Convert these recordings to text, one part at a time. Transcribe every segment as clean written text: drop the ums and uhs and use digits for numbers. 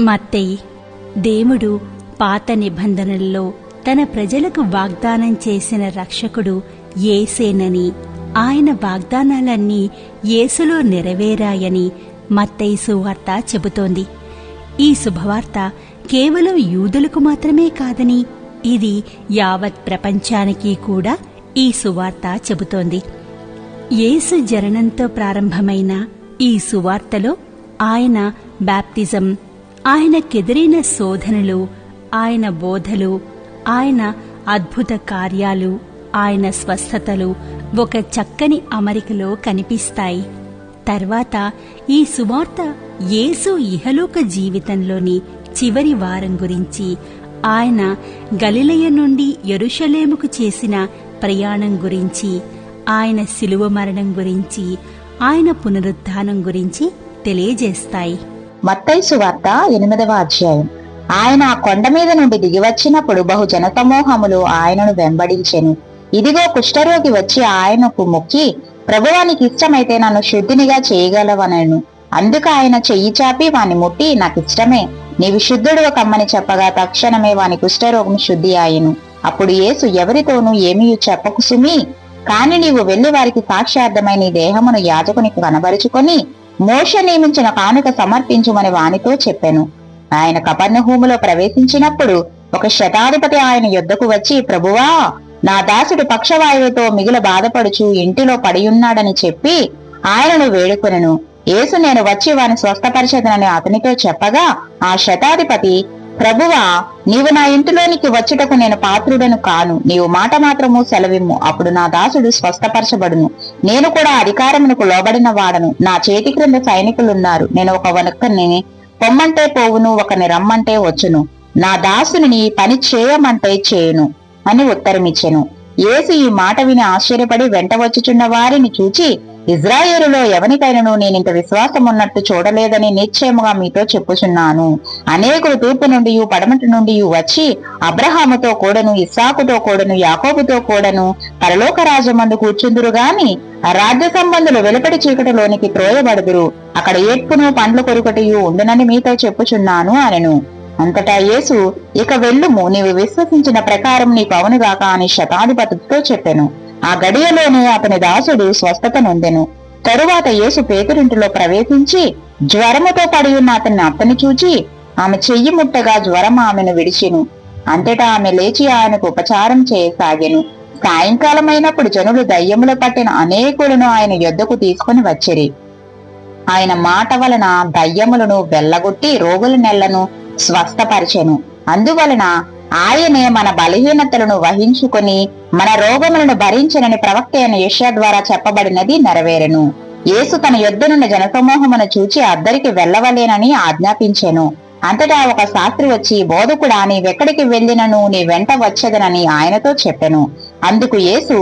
మత్తయి, దేవుడు పాత నిబంధనల్లో తన ప్రజలకు వాగ్దానం చేసిన రక్షకుడు యేసేనని, ఆయన వాగ్దానాలన్నీ యేసులో నెరవేరాయని మత్తయి సువార్త చెబుతోంది. ఈ శుభవార్త కేవలం యూదులకు మాత్రమే కాదని, ఇది యావత్ ప్రపంచానికి కూడా ఈ సువార్త చెబుతోంది. యేసు జననంతో ప్రారంభమైన ఈ సువార్తలో ఆయన బాప్తిజం, ఆయనకెదురైన శోధనలు, ఆయన బోధలు, ఆయన అద్భుత కార్యాలు, ఆయన స్వస్థతలు ఒక చక్కని అమరికలో కనిపిస్తాయి. తర్వాత ఈ సువార్త యేసు ఇహలోక జీవితంలోని చివరి వారం గురించి, ఆయన గలిలయ నుండి యెరూషలేముకు చేసిన ప్రయాణం గురించి, ఆయన శిలువ మరణం గురించి, ఆయన పునరుత్థానం గురించి తెలియజేస్తాయి. మత్తయి సువార్త 8వ అధ్యాయం. ఆయన ఆ కొండ మీద నుండి దిగివచ్చినప్పుడు బహు జనసమూహములు ఆయనను వెంబడించెను. ఇదిగో కుష్ఠరోగి వచ్చి ఆయనకు మొక్కి, ప్రభువా, నీకు ఇష్టమైతే నన్ను శుద్ధినిగా చేయగలవనెను. అందుకు ఆయన చెయ్యి చాపి వాని ముట్టి, నాకిష్టమే, నీవు శుద్ధుడు కమ్మని చెప్పగా తక్షణమే వాని కుష్ఠరోగం శుద్ధి ఆయను. అప్పుడు యేసు, ఎవరితోనూ ఏమీ చెప్పకు సుమీ, కాని నీవు వెళ్లి వారికి సాక్ష్యార్థమై నీ దేహమును యాజకునికి కనబరుచుకొని మోషే నియమించిన కానుక సమర్పించుమని వానితో చెప్పెను. ఆయన కపెర్నహూములో ప్రవేశించినప్పుడు ఒక శతాధిపతి ఆయన యొద్దకు వచ్చి, ప్రభువా, నా దాసుడు పక్షవాయువుతో మిగుల బాధపడుచు ఇంటిలో పడియున్నాడని చెప్పి ఆయనను వేడుకొనెను. యేసు, నేను వచ్చి వాని స్వస్థపరిచెదనని అతనితో చెప్పగా, ఆ శతాధిపతి, ప్రభువా, నీవు నా ఇంటిలోనికి వచ్చుటకు నేను పాత్రుడను కాను. నీవు మాట మాత్రము సెలవిమ్ము, అప్పుడు నా దాసుడు స్వస్థపరచబడును. నేను కూడా అధికారమునకు లోబడిన వాడను. నా చేతి క్రింద సైనికులున్నారు. నేను ఒకరిని పొమ్మంటే పోవును, ఒకరిని రమ్మంటే వచ్చును. నా దాసుని పని చేయమంటే చేయును అని ఉత్తరమిచ్చెను. యేసు ఈ మాట విని ఆశ్చర్యపడి వెంట వచ్చుచున్న వారిని చూచి, ఇజ్రాయేలులో ఎవరికైనాను నేనింత విశ్వాసమున్నట్టు చూడలేదని నిశ్చయముగా మీతో చెప్పుచున్నాను. అనేకులు తూర్పు నుండి పడమటి నుండి వచ్చి అబ్రహాముతో కూడను, ఇస్సాకుతో కూడను, యాకోబుతో కూడను పరలోక రాజ్యమందు కూర్చుందురు గాని రాజ్య సంబంధులు వెలుపటి చీకటిలోనికి త్రోయబడుదురు. అక్కడ ఏడ్పును పండ్ల కొరుకటియు ఉండునని మీతో చెప్పుచున్నాను అనెను. అంతటా యేసు, ఇక వెళ్ళుము, నీవు విశ్వసించిన ప్రకారం నీకు అవునుగాక అని శతాధిపతితో చెప్పెను. ఆ గడియలోనే అతని దాసుడు స్వస్థత నొందెను. తరువాత యేసు పేతురింటిలో ప్రవేశించి జ్వరముతో పడి ఉన్న అతన్ని చూచి ఆమె చెయ్యి ముట్టగా జ్వరం ఆమెను విడిచెను. అంతటా ఆమె లేచి ఆయనకు ఉపచారం చేయసాగెను. సాయంకాలమైనప్పుడు జనులు దయ్యములు పట్టిన అనేకులను ఆయన యొద్దకు తీసుకుని వచ్చిరి. ఆయన మాట వలన దయ్యములను వెళ్ళగొట్టి రోగుల నెలను స్వస్థపరిచెను. అందువలన ఆయనే మన బలహీనతలను వహించుకొని మన రోగములను భరించనని ప్రవక్త అయిన యెషయా ద్వారా చెప్పబడినది నెరవేరెను. యేసు తన యొద్దనున్న జనసమూహమును చూచి అద్దరికి వెళ్ళవలేనని ఆజ్ఞాపించెను. అంతటా ఒక శాస్త్రి వచ్చి, బోధకుడా, నీవెక్కడికి వెళ్ళినను నీ వెంట వచ్చేదనని ఆయనతో చెప్పెను. అందుకు యేసు,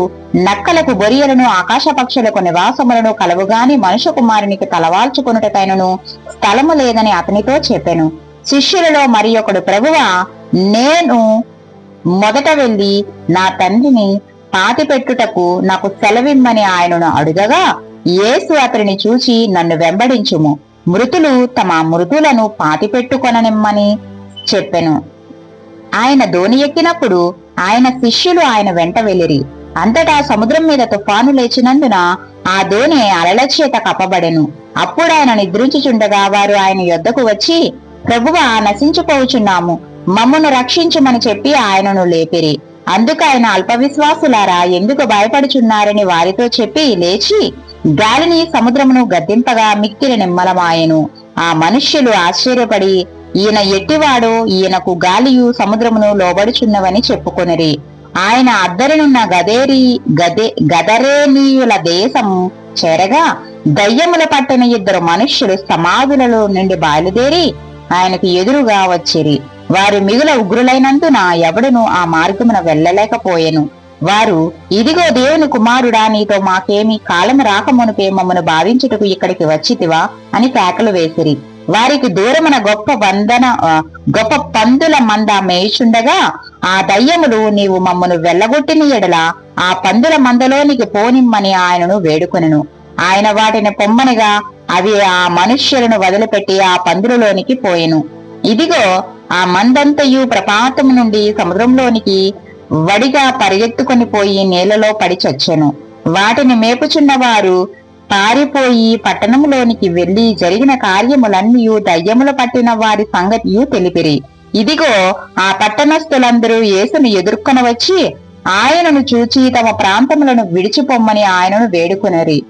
నక్కలకు బొరియలను ఆకాశ పక్షులకు నివాసములను కలవుగాని మనుష్య కుమారునికి తలవాల్చుకొనుటకైనను స్థలము లేదని అతనితో చెప్పెను. శిష్యులలో మరి ఒకడు, ప్రభువా, నేను మొదట వెళ్లి నా తండ్రిని పాతిపెట్టుటకు నాకు సెలవిమ్మని ఆయనను అడుగగా, యేసు అతనిని చూచి, నన్ను వెంబడించుము, మృతులు తమ మృతులను పాతిపెట్టుకొననిమ్మని చెప్పెను. ఆయన దోణి ఎక్కినప్పుడు ఆయన శిష్యులు ఆయన వెంట వెళ్ళిరి. అంతటా సముద్రం మీద తుఫాను లేచినందున ఆ దోణి అలల చేత కప్పబడెను. అప్పుడు ఆయన నిద్రించుచుండగా వారు ఆయన యొద్దకు వచ్చి, ప్రభువా, నశించిపోవుచున్నాము, మమ్మను రక్షించుమని చెప్పి ఆయనను లేపిరి. అందుకు ఆయన, అల్పవిశ్వాసులారా, ఎందుకు భయపడుచున్నారని వారితో చెప్పి లేచి గాలిని సముద్రమును గద్దింపగా మిక్కిలి నిమ్మలమాయెను. ఆ మనుష్యులు ఆశ్చర్యపడి, ఈయన ఎట్టివాడో, ఈయనకు గాలియు సముద్రమును లోబడుచున్నవని చెప్పుకొనిరి. ఆయన అద్దరినున్న గదరేనీయుల దేశము చేరగా దయ్యముల పట్టిన 2 మనుష్యులు సమాధులలో నుండి బయలుదేరి ఆయనకు ఎదురుగా వచ్చిరి. వారు మిగుల ఉగ్రులైనందున ఎవడును ఆ మార్గమున వెళ్ళలేకపోయెను. వారు, ఇదిగో దేవుని కుమారుడా, నీతో మాకేమి, కాలము రాకమునుపే మమ్మను బాధించుటకు ఇక్కడికి వచ్చితివా అని కేకలు వేసిరి. వారికి దూరమున గొప్ప పందుల మంద మేయుచుండగా ఆ దయ్యములు, నీవు మమ్మను వెళ్ళగొట్టిన ఎడల ఆ పందుల మందలోనికి పోనిమ్మని ఆయనను వేడుకొనెను. ఆయన వాటిని పొమ్మనగా అవి ఆ మనుష్యులను వదిలిపెట్టి ఆ పందులలోనికి పోయెను. ఇదిగో ఆ మందంతయు ప్రపాతము నుండి సముద్రంలోనికి వడిగా పరిగెత్తుకొని పోయి నేలలో పడి చచ్చెను. వాటిని మేపుచున్నవారు పారిపోయి పట్టణములోనికి వెళ్లి జరిగిన కార్యములన్నీ దయ్యములు పట్టిన వారి సంగతియు తెలిపిరి. ఇదిగో ఆ పట్టణస్థులందరూ యేసును ఎదుర్కొని వచ్చి ఆయనను చూచి తమ ప్రాంతములను విడిచిపొమ్మని ఆయనను వేడుకొనిరి.